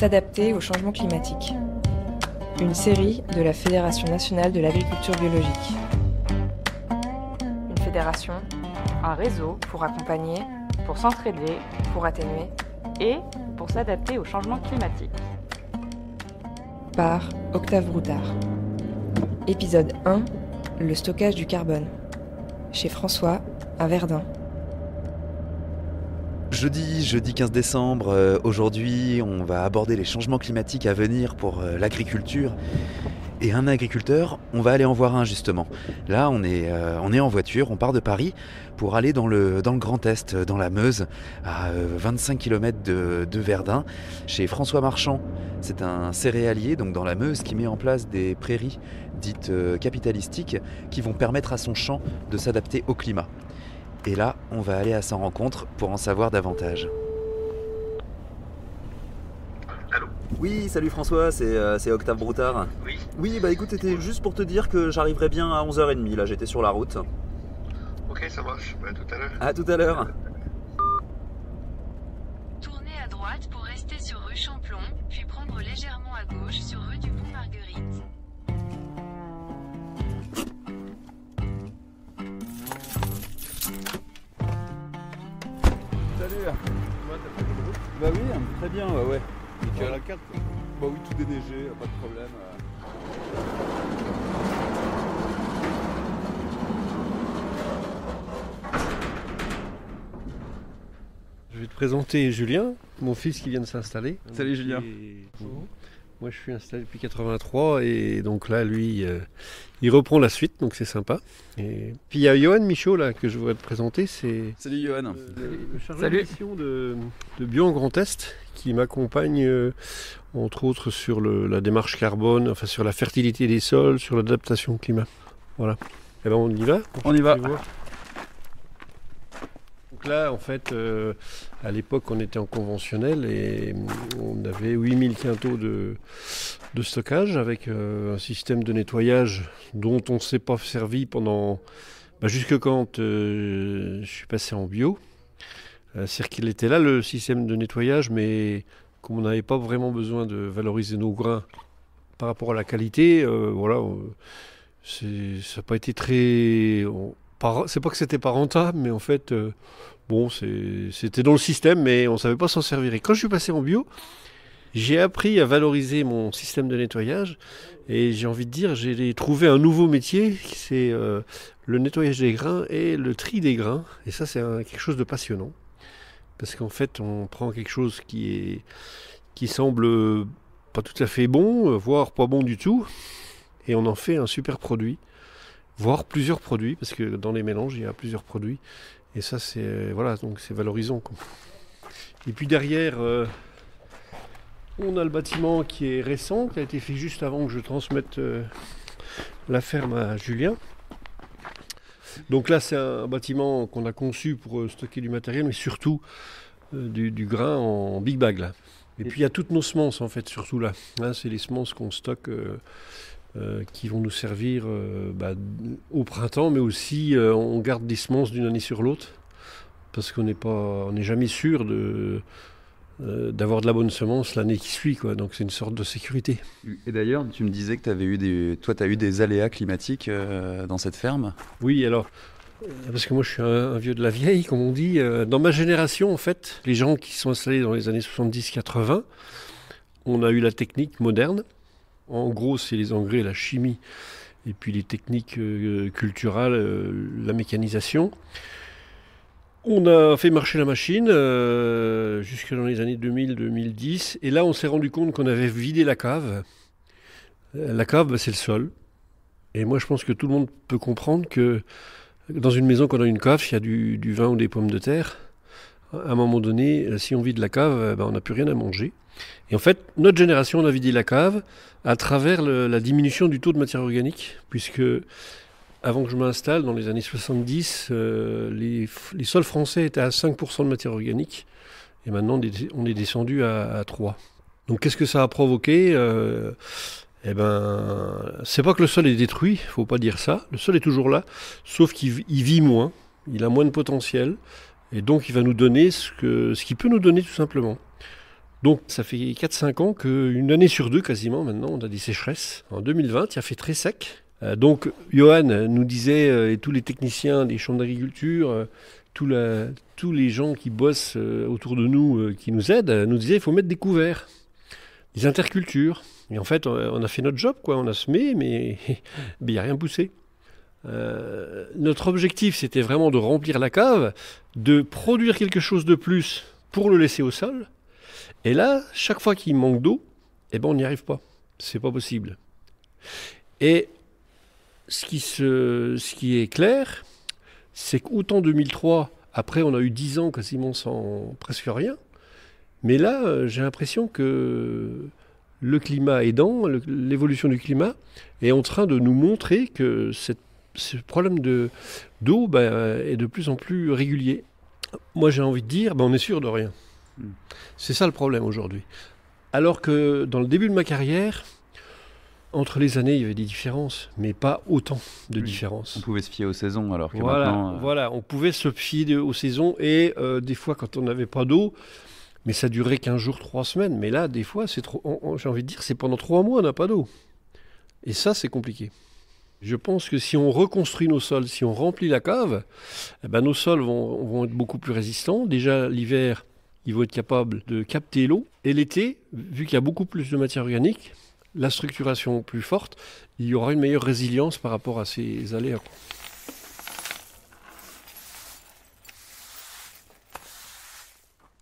s'adapter au changement climatique. Une série de la Fédération nationale de l'agriculture biologique. Une fédération, un réseau pour accompagner, pour s'entraider, pour atténuer et pour s'adapter au changement climatique. Par Octave Broutard. Épisode 1, le stockage du carbone. Chez François, à Verdun. Jeudi 15 décembre, aujourd'hui on va aborder les changements climatiques à venir pour l'agriculture. Et un agriculteur, on va aller en voir un justement. Là on est en voiture, on part de Paris pour aller dans le Grand Est, dans la Meuse, à 25 km de Verdun, chez François Marchand. C'est un céréalier donc dans la Meuse qui met en place des prairies dites capitalistiques qui vont permettre à son champ de s'adapter au climat. Et là, on va aller à sa rencontre pour en savoir davantage. Allô ? Oui, salut François, c'est Octave Broutard. Oui. Oui, bah écoute, c'était juste pour te dire que j'arriverai bien à 11h30, là j'étais sur la route. Ok, ça marche. À tout à l'heure. À tout à l'heure. Tournez à droite pour rester sur rue Champlon, puis prendre légèrement à gauche sur rue du Pont-Marguerite. Salut. Bah oui, très bien, ouais. Et tu as la carte quoi. Bah oui, tout déneigé, pas de problème. Je vais te présenter Julien, mon fils qui vient de s'installer. Salut Julien. Moi je suis installé depuis 83 et donc là lui il reprend la suite donc c'est sympa. Et puis il y a Johan Michaud là que je voudrais te présenter, c'est Salut Johan. le chargé de mission de Bio en Grand Est qui m'accompagne entre autres sur la démarche carbone, enfin sur la fertilité des sols, sur l'adaptation au climat. Voilà. Et ben on y va. On y va. Donc là, en fait, à l'époque, on était en conventionnel et on avait 8000 quintaux de stockage avec un système de nettoyage dont on ne s'est pas servi pendant jusque quand je suis passé en bio. C'est-à-dire qu'il était là, le système de nettoyage, mais comme on n'avait pas vraiment besoin de valoriser nos grains par rapport à la qualité, ça n'a pas été très... C'est pas que c'était pas rentable, mais en fait, c'était dans le système, mais on ne savait pas s'en servir. Et quand je suis passé en bio, j'ai appris à valoriser mon système de nettoyage. Et j'ai envie de dire, j'ai trouvé un nouveau métier, c'est le nettoyage des grains et le tri des grains. Et ça, c'est quelque chose de passionnant. Parce qu'en fait, on prend quelque chose qui semble pas tout à fait bon, voire pas bon du tout, et on en fait un super produit. Voire plusieurs produits, parce que dans les mélanges, il y a plusieurs produits. Et ça, donc c'est valorisant, quoi. Et puis derrière, on a le bâtiment qui est récent, qui a été fait juste avant que je transmette la ferme à Julien. Donc là, c'est un bâtiment qu'on a conçu pour stocker du matériel, mais surtout du grain en big bag, là. Et puis il y a toutes nos semences, en fait, surtout là. C'est les semences qu'on stocke... qui vont nous servir au printemps, mais aussi on garde des semences d'une année sur l'autre, parce qu'on n'est jamais sûr d'avoir de la bonne semence l'année qui suit, quoi. Donc c'est une sorte de sécurité. Et d'ailleurs, tu me disais que tu as eu des aléas climatiques dans cette ferme. Oui, alors, parce que moi je suis un vieux de la vieille, comme on dit. Dans ma génération, en fait, les gens qui sont installés dans les années 70-80, on a eu la technique moderne. En gros, c'est les engrais, la chimie, et puis les techniques culturales, la mécanisation. On a fait marcher la machine jusque dans les années 2000-2010. Et là, on s'est rendu compte qu'on avait vidé la cave. La cave, c'est le sol. Et moi, je pense que tout le monde peut comprendre que dans une maison, quand on a une cave, s'il y a du vin ou des pommes de terre, à un moment donné, si on vide la cave, on n'a plus rien à manger. Et en fait, notre génération, on a vidé la cave à travers la diminution du taux de matière organique, puisque avant que je m'installe, dans les années 70, les sols français étaient à 5% de matière organique, et maintenant on est descendu à 3%. Donc qu'est-ce que ça a provoqué ? C'est pas que le sol est détruit, il faut pas dire ça. Le sol est toujours là, sauf qu'il vit moins, il a moins de potentiel, et donc il va nous donner ce qu'il peut nous donner tout simplement. Donc ça fait 4-5 ans qu'une année sur deux quasiment maintenant on a des sécheresses. En 2020 il a fait très sec. Donc Johan nous disait, et tous les techniciens des chambres d'agriculture, tous les gens qui bossent autour de nous, qui nous aident, nous disaient il faut mettre des couverts, des intercultures. Et en fait on a fait notre job, quoi. On a semé mais il n'y a rien poussé. Notre objectif c'était vraiment de remplir la cave, de produire quelque chose de plus pour le laisser au sol. Et là, chaque fois qu'il manque d'eau, on n'y arrive pas. C'est pas possible. Et ce qui est clair, c'est qu'autant 2003, après on a eu 10 ans quasiment sans presque rien, mais là, j'ai l'impression que le climat aidant, l'évolution du climat, est en train de nous montrer que ce problème d'eau est de plus en plus régulier. Moi, j'ai envie de dire, on est sûr de rien. C'est ça le problème aujourd'hui. Alors que dans le début de ma carrière, entre les années, il y avait des différences, mais pas autant de différences. On pouvait se fier aux saisons, alors que voilà, maintenant... Voilà, on pouvait se fier aux saisons, et des fois, quand on n'avait pas d'eau, mais ça durait 15 jours, 3 semaines. Mais là, des fois, c'est trop, j'ai envie de dire, c'est pendant 3 mois, on n'a pas d'eau. Et ça, c'est compliqué. Je pense que si on reconstruit nos sols, si on remplit la cave, nos sols vont être beaucoup plus résistants. Déjà, l'hiver, ils vont être capables de capter l'eau. Et l'été, vu qu'il y a beaucoup plus de matière organique, la structuration plus forte, il y aura une meilleure résilience par rapport à ces aléas.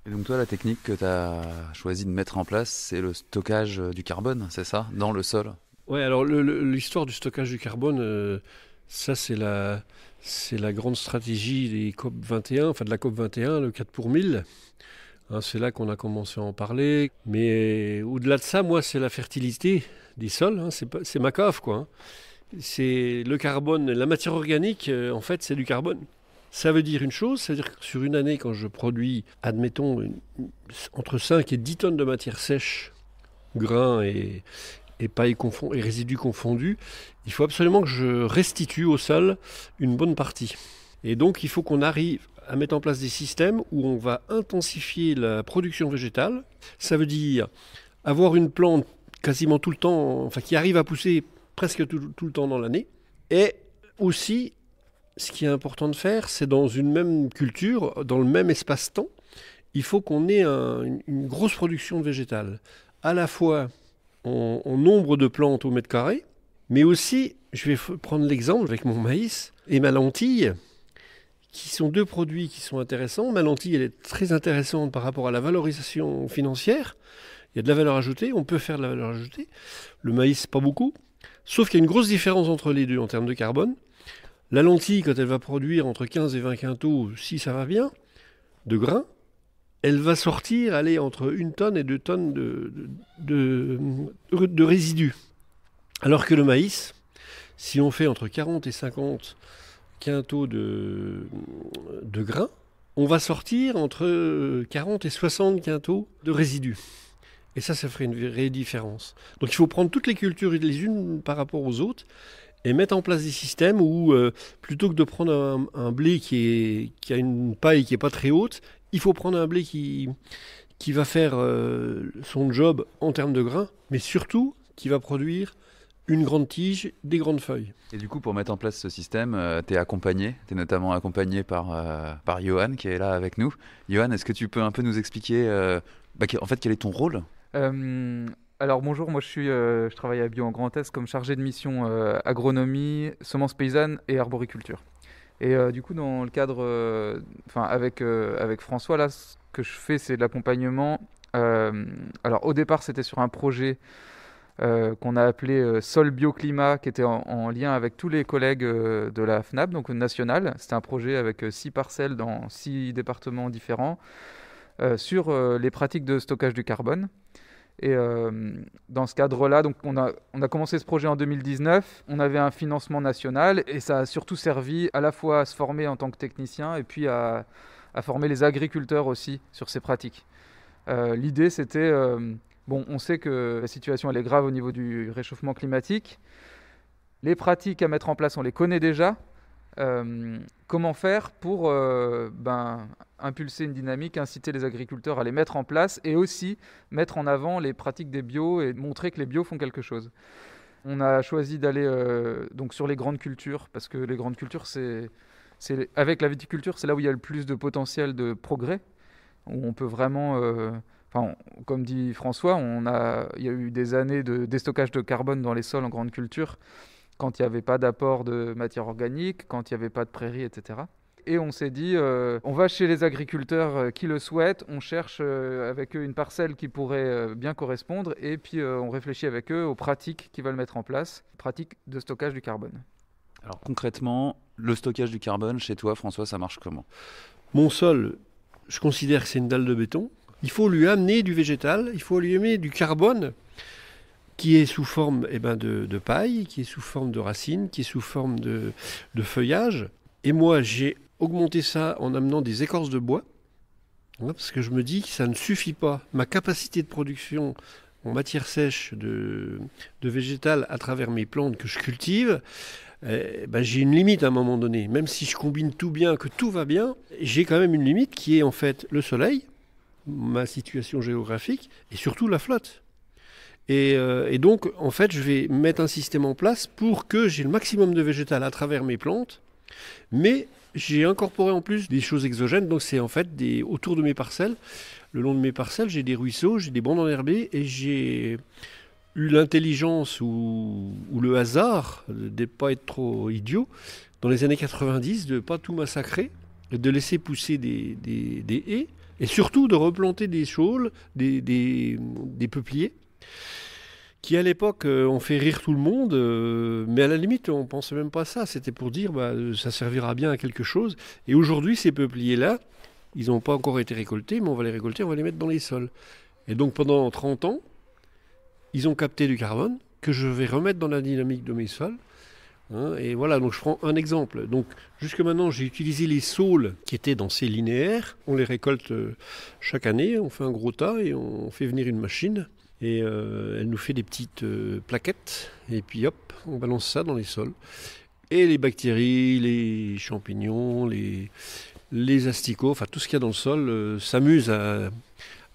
Et donc toi, la technique que tu as choisi de mettre en place, c'est le stockage du carbone, c'est ça, dans le sol? Oui, alors l'histoire du stockage du carbone, ça c'est la grande stratégie des COP21, enfin de la COP21, le 4 pour 1000. C'est là qu'on a commencé à en parler. Mais au-delà de ça, moi, c'est la fertilité des sols. C'est ma cave, quoi. C'est le carbone, la matière organique, en fait, c'est du carbone. Ça veut dire une chose, c'est-à-dire que sur une année, quand je produis, admettons, entre 5 et 10 tonnes de matière sèche, grains et paille et résidus confondus, il faut absolument que je restitue au sol une bonne partie. Et donc, il faut qu'on arrive à mettre en place des systèmes où on va intensifier la production végétale. Ça veut dire avoir une plante quasiment tout le temps, enfin qui arrive à pousser presque tout le temps dans l'année. Et aussi, ce qui est important de faire, c'est dans une même culture, dans le même espace-temps, il faut qu'on ait une grosse production de végétale. À la fois en nombre de plantes au mètre carré, mais aussi, je vais prendre l'exemple avec mon maïs et ma lentille, qui sont deux produits qui sont intéressants. Ma lentille, elle est très intéressante par rapport à la valorisation financière. Il y a de la valeur ajoutée, on peut faire de la valeur ajoutée. Le maïs, pas beaucoup. Sauf qu'il y a une grosse différence entre les deux en termes de carbone. La lentille, quand elle va produire entre 15 et 20 quintaux, si ça va bien, de grains, elle va sortir, aller entre 1 tonne et 2 tonnes de résidus. Alors que le maïs, si on fait entre 40 et 50 quintaux de grains, on va sortir entre 40 et 60 quintaux de résidus. Et ça ferait une vraie différence. Donc il faut prendre toutes les cultures les unes par rapport aux autres et mettre en place des systèmes où, plutôt que de prendre un blé qui a une paille qui n'est pas très haute, il faut prendre un blé qui va faire son job en termes de grains, mais surtout qui va produire une grande tige, des grandes feuilles. Et du coup, pour mettre en place ce système, tu es notamment accompagné par Johan qui est là avec nous. Johan, est-ce que tu peux un peu nous expliquer en fait, quel est ton rôle ? Alors bonjour, moi je travaille à Bio en Grand Est comme chargé de mission agronomie, semences paysannes et arboriculture. Et du coup, dans le cadre, avec François, là, ce que je fais, c'est de l'accompagnement. Alors au départ, c'était sur un projet qu'on a appelé Sol Bioclimat, qui était en lien avec tous les collègues de la FNAP, donc nationale. C'était un projet avec 6 parcelles dans 6 départements différents sur les pratiques de stockage du carbone. Et dans ce cadre-là, donc on a commencé ce projet en 2019. On avait un financement national et ça a surtout servi à la fois à se former en tant que technicien et puis à former les agriculteurs aussi sur ces pratiques. L'idée, c'était... on sait que la situation elle est grave au niveau du réchauffement climatique. Les pratiques à mettre en place, on les connaît déjà. Comment faire pour impulser une dynamique, inciter les agriculteurs à les mettre en place et aussi mettre en avant les pratiques des bio et montrer que les bio font quelque chose. On a choisi d'aller donc sur les grandes cultures parce que les grandes cultures, avec la viticulture, c'est là où il y a le plus de potentiel de progrès, où on peut vraiment... comme dit François, il y a eu des années de déstockage de carbone dans les sols en grande culture, quand il n'y avait pas d'apport de matière organique, quand il n'y avait pas de prairies, etc. Et on s'est dit, on va chez les agriculteurs qui le souhaitent, on cherche avec eux une parcelle qui pourrait bien correspondre, et puis on réfléchit avec eux aux pratiques qu'ils veulent mettre en place, pratiques de stockage du carbone. Alors concrètement, le stockage du carbone chez toi, François, ça marche comment? Mon sol, je considère que c'est une dalle de béton. Il faut lui amener du végétal, il faut lui amener du carbone qui est sous forme de paille, qui est sous forme de racines, qui est sous forme de feuillage. Et moi, j'ai augmenté ça en amenant des écorces de bois, parce que je me dis que ça ne suffit pas. Ma capacité de production en matière sèche de végétal à travers mes plantes que je cultive, j'ai une limite à un moment donné. Même si je combine tout bien, que tout va bien, j'ai quand même une limite qui est en fait le soleil, ma situation géographique et surtout la flotte. Et donc, en fait, je vais mettre un système en place pour que j'ai le maximum de végétal à travers mes plantes, mais j'ai incorporé en plus des choses exogènes. Donc, c'est en fait autour de mes parcelles, le long de mes parcelles, j'ai des ruisseaux, j'ai des bandes enherbées et j'ai eu l'intelligence ou le hasard de ne pas être trop idiot dans les années 90, de ne pas tout massacrer, de laisser pousser des haies et surtout de replanter des saules, des peupliers, qui à l'époque ont fait rire tout le monde, mais à la limite on ne pensait même pas à ça, c'était pour dire ça servira bien à quelque chose. Et aujourd'hui ces peupliers-là, ils n'ont pas encore été récoltés, mais on va les récolter, on va les mettre dans les sols. Et donc pendant 30 ans, ils ont capté du carbone que je vais remettre dans la dynamique de mes sols. Et voilà, donc je prends un exemple. Donc jusque maintenant, j'ai utilisé les saules qui étaient dans ces linéaires. On les récolte chaque année, on fait un gros tas et on fait venir une machine. Et elle nous fait des petites plaquettes. Et puis hop, on balance ça dans les sols. Et les bactéries, les champignons, les asticots, enfin tout ce qu'il y a dans le sol s'amuse à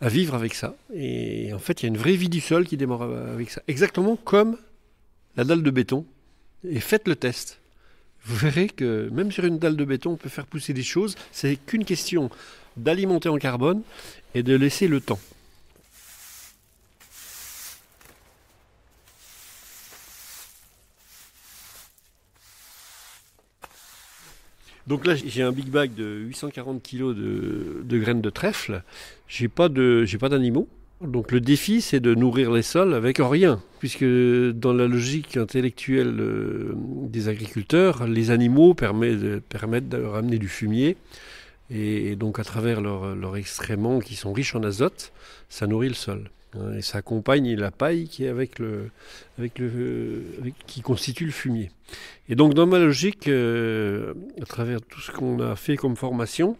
vivre avec ça. Et en fait, il y a une vraie vie du sol qui démarre avec ça. Exactement comme la dalle de béton. Et faites le test. Vous verrez que même sur une dalle de béton, on peut faire pousser des choses. C'est qu'une question d'alimenter en carbone et de laisser le temps. Donc là, j'ai un big bag de 840 kg de graines de trèfle. J'ai pas d'animaux. Donc le défi, c'est de nourrir les sols avec rien, puisque dans la logique intellectuelle des agriculteurs, les animaux permettent de ramener du fumier, et donc à travers leurs excréments qui sont riches en azote, ça nourrit le sol. Et ça accompagne la paille qui est qui constitue le fumier. Et donc dans ma logique, à travers tout ce qu'on a fait comme formation,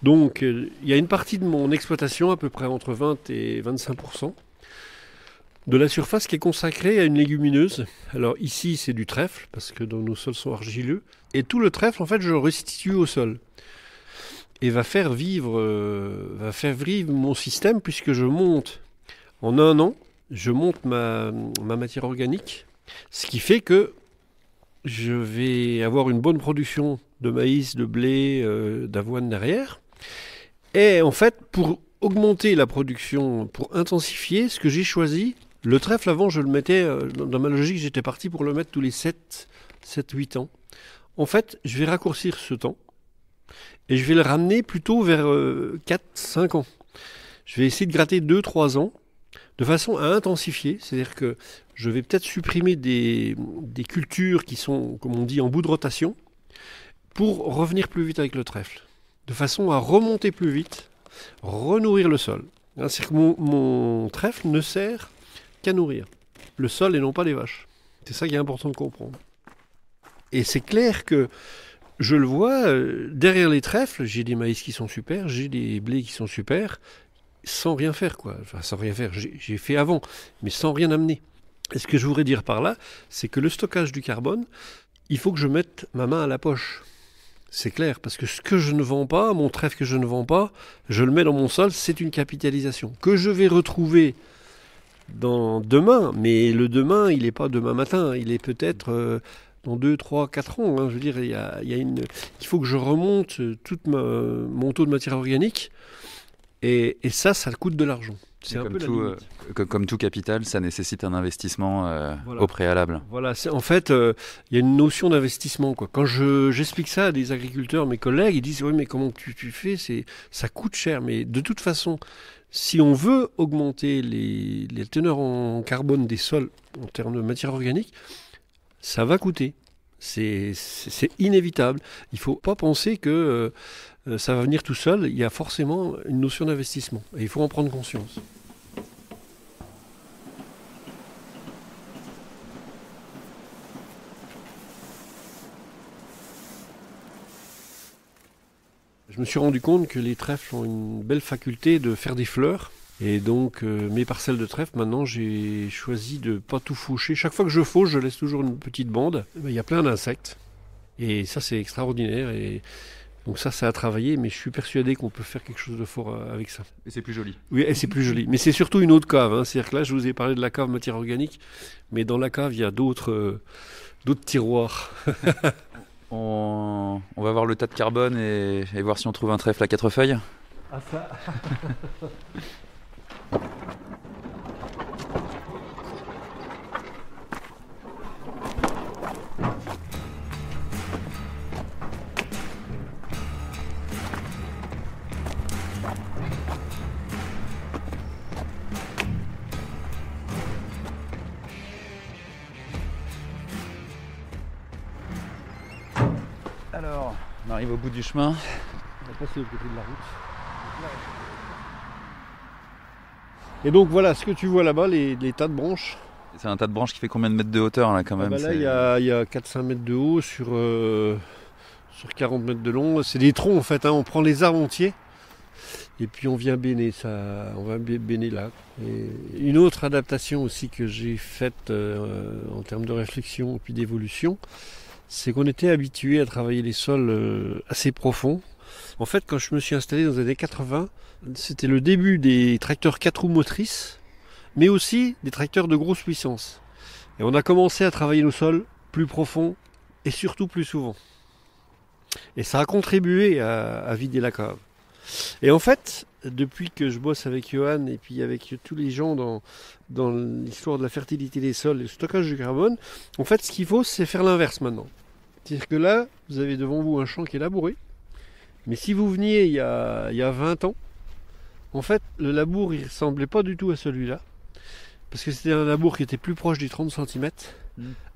donc il y a une partie de mon exploitation, à peu près entre 20 et 25%, de la surface qui est consacrée à une légumineuse. Alors ici c'est du trèfle, parce que nos sols sont argileux, et tout le trèfle en fait je le restitue au sol. Et va faire vivre mon système, puisque je monte en un an, je monte ma matière organique, ce qui fait que je vais avoir une bonne production de maïs, de blé, d'avoine derrière. Et en fait, pour augmenter la production, pour intensifier, ce que j'ai choisi, le trèfle avant, je le mettais, dans ma logique, j'étais parti pour le mettre tous les 7-8 ans. En fait, je vais raccourcir ce temps et je vais le ramener plutôt vers 4-5 ans. Je vais essayer de gratter 2-3 ans de façon à intensifier, c'est-à-dire que je vais peut-être supprimer des cultures qui sont, comme on dit, en bout de rotation, pour revenir plus vite avec le trèfle, de façon à remonter plus vite, renourrir le sol. C'est-à-dire que mon trèfle ne sert qu'à nourrir le sol et non pas les vaches. C'est ça qui est important de comprendre. Et c'est clair que je le vois, derrière les trèfles, j'ai des maïs qui sont super, j'ai des blés qui sont super, sans rien faire, quoi. Enfin, sans rien faire, j'ai fait avant, mais sans rien amener. Et ce que je voudrais dire par là, c'est que le stockage du carbone, il faut que je mette ma main à la poche. C'est clair, parce que ce que je ne vends pas, mon trèfle que je ne vends pas, je le mets dans mon sol, c'est une capitalisation que je vais retrouver dans demain, mais le demain, il n'est pas demain matin, il est peut-être dans 2, 3, 4 ans. Je veux dire, il faut que je remonte mon taux de matière organique, et ça coûte de l'argent. C'est un peu la limite. Comme tout capital, ça nécessite un investissement Voilà. au préalable. Voilà, en fait, il y a une notion d'investissement, quoi. Quand j'explique ça à des agriculteurs, mes collègues, ils disent « Oui, mais comment tu fais ? Ça coûte cher. » Mais de toute façon, si on veut augmenter les teneurs en carbone des sols en termes de matière organique, ça va coûter. C'est inévitable. Il ne faut pas penser que ça va venir tout seul. Il y a forcément une notion d'investissement. Et il faut en prendre conscience. Je me suis rendu compte que les trèfles ont une belle faculté de faire des fleurs. Et donc, mes parcelles de trèfle, maintenant, j'ai choisi de ne pas tout faucher. Chaque fois que je fauche, je laisse toujours une petite bande. Il y a plein d'insectes. Et ça, c'est extraordinaire. Et donc ça a travaillé, mais je suis persuadé qu'on peut faire quelque chose de fort avec ça. Et c'est plus joli. Oui, et c'est plus joli. Mais c'est surtout une autre cave. C'est-à-dire que là, je vous ai parlé de la cave matière organique. Mais dans la cave, il y a d'autres tiroirs. On va voir le tas de carbone et voir si on trouve un trèfle à 4 feuilles. Ah ça. Alors, on arrive au bout du chemin. On va passer au côté de la route. Et donc voilà, ce que tu vois là-bas, les tas de branches. C'est un tas de branches qui fait combien de mètres de hauteur là quand même? Là, il y a 4-5 mètres de haut sur 40 mètres de long. C'est des troncs en fait, on prend les arbres entiers et puis on vient béner ça. On va béner là. Et une autre adaptation aussi que j'ai faite en termes de réflexion et puis d'évolution, c'est qu'on était habitué à travailler les sols assez profonds. En fait, quand je me suis installé dans les années 80, c'était le début des tracteurs 4 roues motrices, mais aussi des tracteurs de grosse puissance. Et on a commencé à travailler nos sols plus profonds et surtout plus souvent. Et ça a contribué à vider la cave. Et en fait, depuis que je bosse avec Johan et puis avec tous les gens dans l'histoire de la fertilité des sols et le stockage du carbone, en fait, ce qu'il faut, c'est faire l'inverse maintenant. C'est-à-dire que là, vous avez devant vous un champ qui est labouré. Mais si vous veniez il y a 20 ans, en fait, le labour, il ne ressemblait pas du tout à celui-là. Parce que c'était un labour qui était plus proche des 30 cm.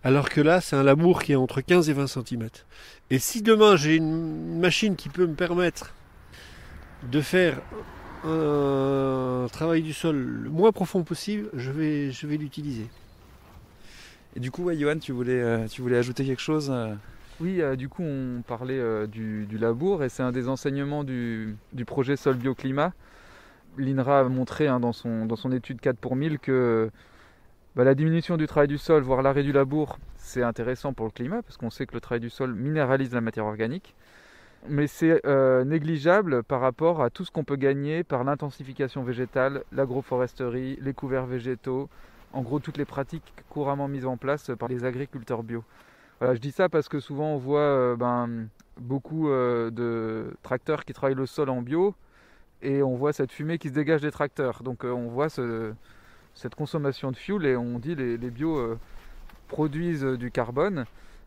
Alors que là, c'est un labour qui est entre 15 et 20 cm. Et si demain, j'ai une machine qui peut me permettre de faire un travail du sol le moins profond possible, je vais l'utiliser. Et du coup, Johan, tu voulais ajouter quelque chose? Oui, du coup, on parlait du labour et c'est un des enseignements du projet Sol Bioclimat. L'INRA a montré dans son étude 4 pour 1000 que la diminution du travail du sol, voire l'arrêt du labour, c'est intéressant pour le climat parce qu'on sait que le travail du sol minéralise la matière organique. Mais c'est négligeable par rapport à tout ce qu'on peut gagner par l'intensification végétale, l'agroforesterie, les couverts végétaux, en gros toutes les pratiques couramment mises en place par les agriculteurs bio. Voilà, je dis ça parce que souvent on voit beaucoup de tracteurs qui travaillent le sol en bio et on voit cette fumée qui se dégage des tracteurs. Donc on voit cette consommation de fuel et on dit les bio produisent du carbone.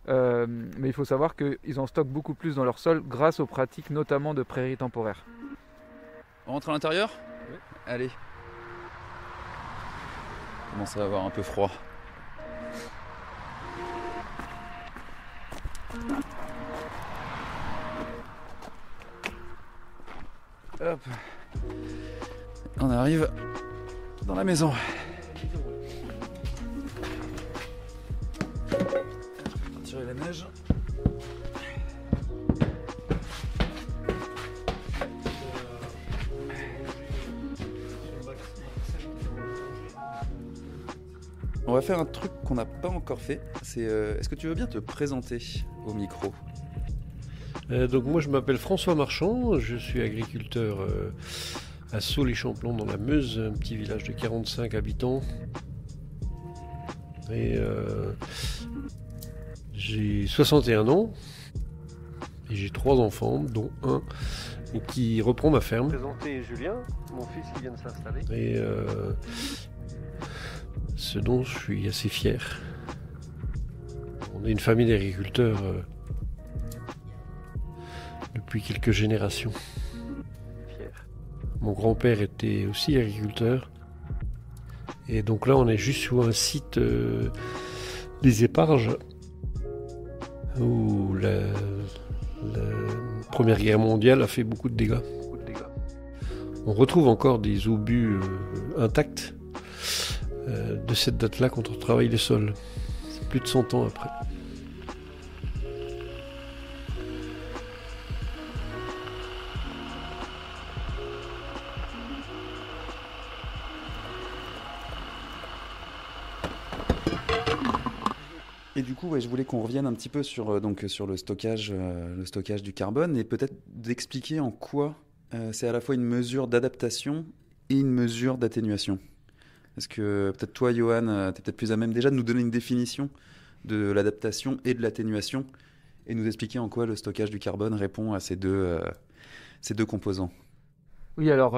Mais il faut savoir qu'ils en stockent beaucoup plus dans leur sol grâce aux pratiques notamment de prairies temporaires. On rentre à l'intérieur? Oui. Allez. On commence à avoir un peu froid. Hop. On arrive dans la maison. Tirer la neige. On va faire un truc qu'on n'a pas encore fait. C'est est-ce que tu veux bien te présenter au micro? Donc moi je m'appelle François Marchand, je suis agriculteur à Saulx-les-Champlons dans la Meuse, un petit village de 45 habitants. Et j'ai 61 ans et j'ai 3 enfants, dont un qui reprend ma ferme. Présenter Julien, mon fils qui vient de s'installer. Et ce dont je suis assez fier. On est une famille d'agriculteurs depuis quelques générations. Fier. Mon grand-père était aussi agriculteur. Et donc là, on est juste sur un site des Éparges où la Première Guerre mondiale a fait beaucoup de dégâts. On retrouve encore des obus intacts de cette date-là quand on travaille les sols. C'est plus de 100 ans après. Et du coup, je voulais qu'on revienne un petit peu sur, sur le stockage du carbone et peut-être d'expliquer en quoi c'est à la fois une mesure d'adaptation et une mesure d'atténuation. Est-ce que peut-être toi, Johan, tu es peut-être plus à même déjà de nous donner une définition de l'adaptation et de l'atténuation et nous expliquer en quoi le stockage du carbone répond à ces deux composants. Oui, alors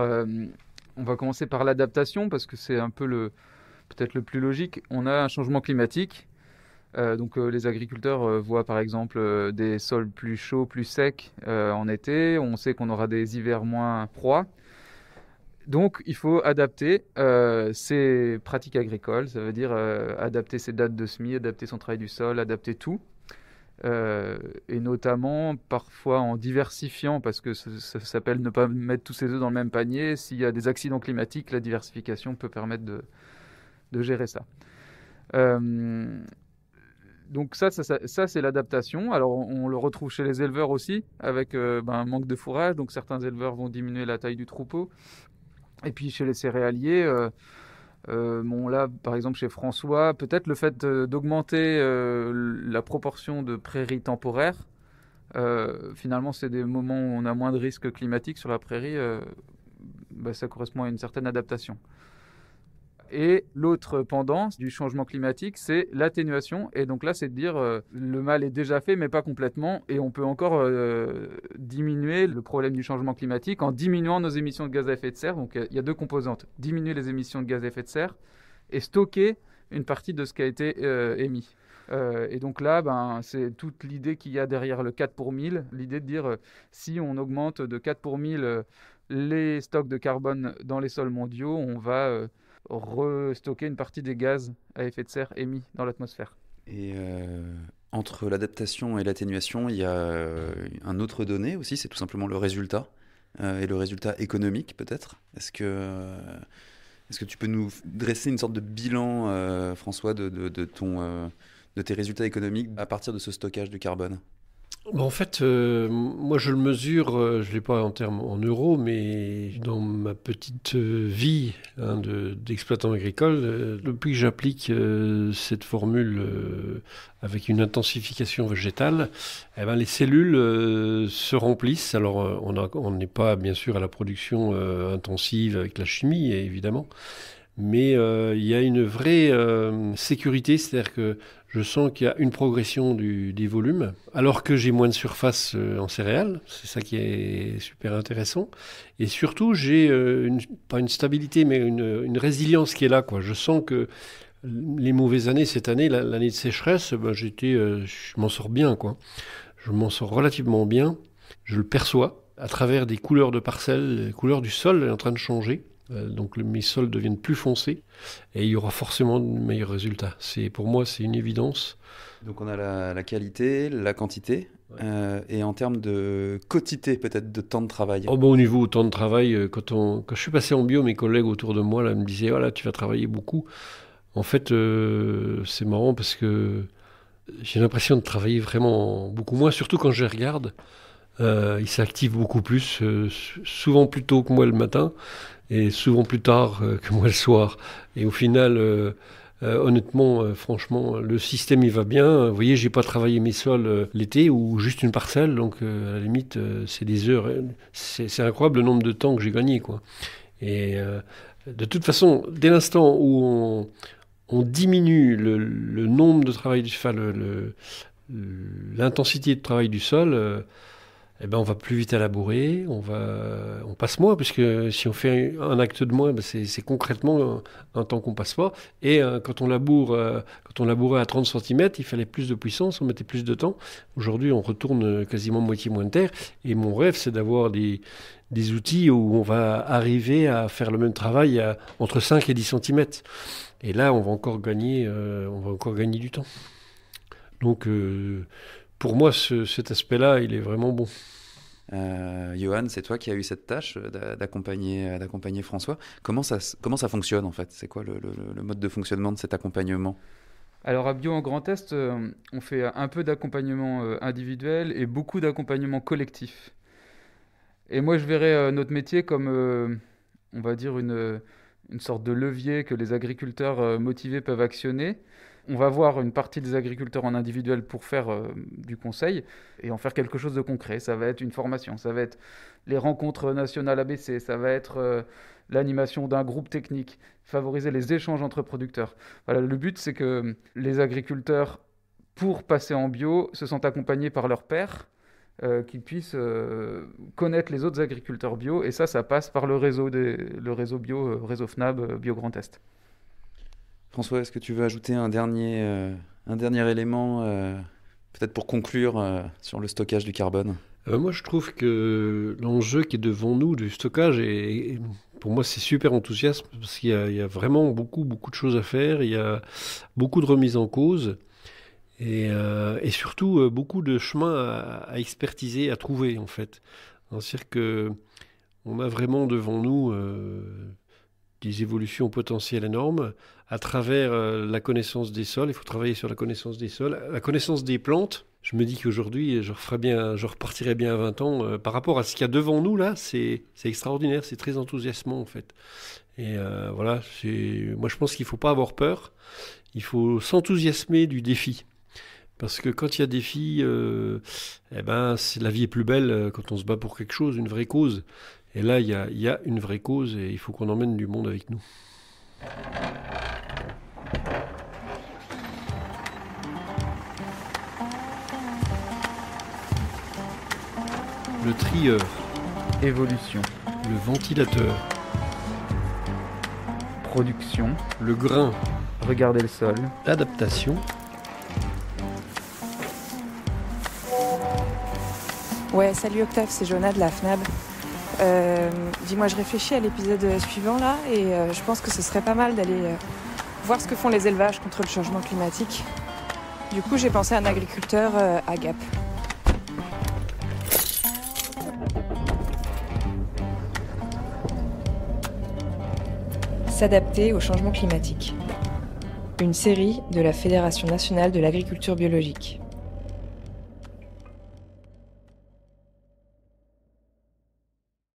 on va commencer par l'adaptation parce que c'est un peu peut-être le plus logique. On a un changement climatique. Donc les agriculteurs voient par exemple des sols plus chauds, plus secs en été. On sait qu'on aura des hivers moins froids. Donc il faut adapter ses pratiques agricoles. Ça veut dire adapter ses dates de semis, adapter son travail du sol, adapter tout. Et notamment parfois en diversifiant, parce que ça s'appelle ne pas mettre tous ses œufs dans le même panier. S'il y a des accidents climatiques, la diversification peut permettre de gérer ça. Donc ça c'est l'adaptation. Alors on le retrouve chez les éleveurs aussi, avec un manque de fourrage. Donc certains éleveurs vont diminuer la taille du troupeau. Et puis chez les céréaliers, là par exemple chez François, peut-être le fait d'augmenter la proportion de prairies temporaires. Finalement c'est des moments où on a moins de risques climatiques sur la prairie. Ça correspond à une certaine adaptation. Et l'autre pendant du changement climatique, c'est l'atténuation. Et donc là, c'est de dire le mal est déjà fait, mais pas complètement. Et on peut encore diminuer le problème du changement climatique en diminuant nos émissions de gaz à effet de serre. Donc il y a deux composantes. Diminuer les émissions de gaz à effet de serre et stocker une partie de ce qui a été émis. Et donc là, c'est toute l'idée qu'il y a derrière le 4 pour 1000. L'idée de dire si on augmente de 4 pour 1000 les stocks de carbone dans les sols mondiaux, on va restocker une partie des gaz à effet de serre émis dans l'atmosphère. Et entre l'adaptation et l'atténuation, il y a un autre donné aussi, c'est tout simplement le résultat, et le résultat économique peut-être. Est-ce que tu peux nous dresser une sorte de bilan, François, de tes résultats économiques à partir de ce stockage du carbone ? En fait, moi je le mesure, je ne l'ai pas en termes en euros, mais dans ma petite vie d'exploitant agricole, depuis que j'applique cette formule avec une intensification végétale, les cellules se remplissent. Alors on n'est pas bien sûr à la production intensive avec la chimie, évidemment, mais il y a une vraie sécurité, c'est-à-dire que je sens qu'il y a une progression des volumes, alors que j'ai moins de surface en céréales. C'est ça qui est super intéressant. Et surtout, j'ai pas une stabilité, mais une résilience qui est là, quoi. Je sens que les mauvaises années, cette année, l'année de sécheresse, je m'en sors bien, quoi. Je m'en sors relativement bien. Je le perçois à travers des couleurs de parcelles, les couleurs du sol est en train de changer. Donc mes sols deviennent plus foncés et il y aura forcément de meilleurs résultats. Pour moi, c'est une évidence. Donc on a la qualité, la quantité, ouais. Et en termes de quotité, peut-être de temps de travail. Au niveau temps de travail, quand je suis passé en bio, mes collègues autour de moi me disaient voilà, tu vas travailler beaucoup. En fait, c'est marrant parce que j'ai l'impression de travailler vraiment beaucoup moins, surtout quand je les regarde. Ils s'activent beaucoup plus, souvent plus tôt que moi le matin et souvent plus tard que moi le soir. Et au final, Honnêtement, franchement, le système il va bien. Vous voyez, j'ai pas travaillé mes sols l'été ou juste une parcelle, donc à la limite, c'est des heures. C'est incroyable le nombre de temps que j'ai gagné, quoi. Et de toute façon, dès l'instant où on diminue le nombre de travail, enfin l'intensité de travail du sol, eh ben on va plus vite à labourer, on passe moins, puisque si on fait un acte de moins, ben c'est concrètement un temps qu'on passe pas. Et quand on labourait à 30 cm, il fallait plus de puissance, on mettait plus de temps. Aujourd'hui, on retourne quasiment moitié moins de terre. Et mon rêve, c'est d'avoir des outils où on va arriver à faire le même travail entre 5 et 10 cm. Et là, on va encore gagner du temps. Donc, pour moi, cet aspect-là, il est vraiment bon. Johan, c'est toi qui as eu cette tâche d'accompagner François. Comment ça fonctionne en fait? C'est quoi le mode de fonctionnement de cet accompagnement? Alors à Bio en Grand Est, on fait un peu d'accompagnement individuel et beaucoup d'accompagnement collectif. Et moi, je verrais notre métier comme, on va dire, une sorte de levier que les agriculteurs motivés peuvent actionner. On va voir une partie des agriculteurs en individuel pour faire du conseil et en faire quelque chose de concret. Ça va être une formation, ça va être les rencontres nationales ABC, ça va être l'animation d'un groupe technique, favoriser les échanges entre producteurs. Voilà, le but, c'est que les agriculteurs, pour passer en bio, se sentent accompagnés par leurs pairs, qu'ils puissent connaître les autres agriculteurs bio. Et ça passe par le réseau bio, réseau FNAB, Bio Grand Est. François, est-ce que tu veux ajouter un dernier élément, peut-être pour conclure sur le stockage du carbone? Moi, je trouve que l'enjeu qui est devant nous du stockage, pour moi, c'est super enthousiaste parce qu'il y a vraiment beaucoup de choses à faire. Il y a beaucoup de remises en cause et surtout beaucoup de chemins à expertiser, à trouver, en fait. C'est-à-dire qu'on a vraiment devant nous des évolutions potentielles énormes à travers la connaissance des sols. Il faut travailler sur la connaissance des sols, la connaissance des plantes. Je me dis qu'aujourd'hui, je repartirai bien à 20 ans. Par rapport à ce qu'il y a devant nous, là, c'est extraordinaire, c'est très enthousiasmant, en fait. Et voilà, moi je pense qu'il ne faut pas avoir peur. Il faut s'enthousiasmer du défi. Parce que quand il y a défi, la vie est plus belle quand on se bat pour quelque chose, une vraie cause. Et là, il y a une vraie cause et il faut qu'on emmène du monde avec nous. Le trieur. Évolution. Le ventilateur. Production. Le grain. Regarder le sol. L'adaptation. Ouais, salut Octave, c'est Jonah de la FNAB. Dis-moi, je réfléchis à l'épisode suivant là et je pense que ce serait pas mal d'aller voir ce que font les élevages contre le changement climatique. Du coup, j'ai pensé à un agriculteur à Gap. S'adapter au changement climatique. Une série de la Fédération nationale de l'agriculture biologique.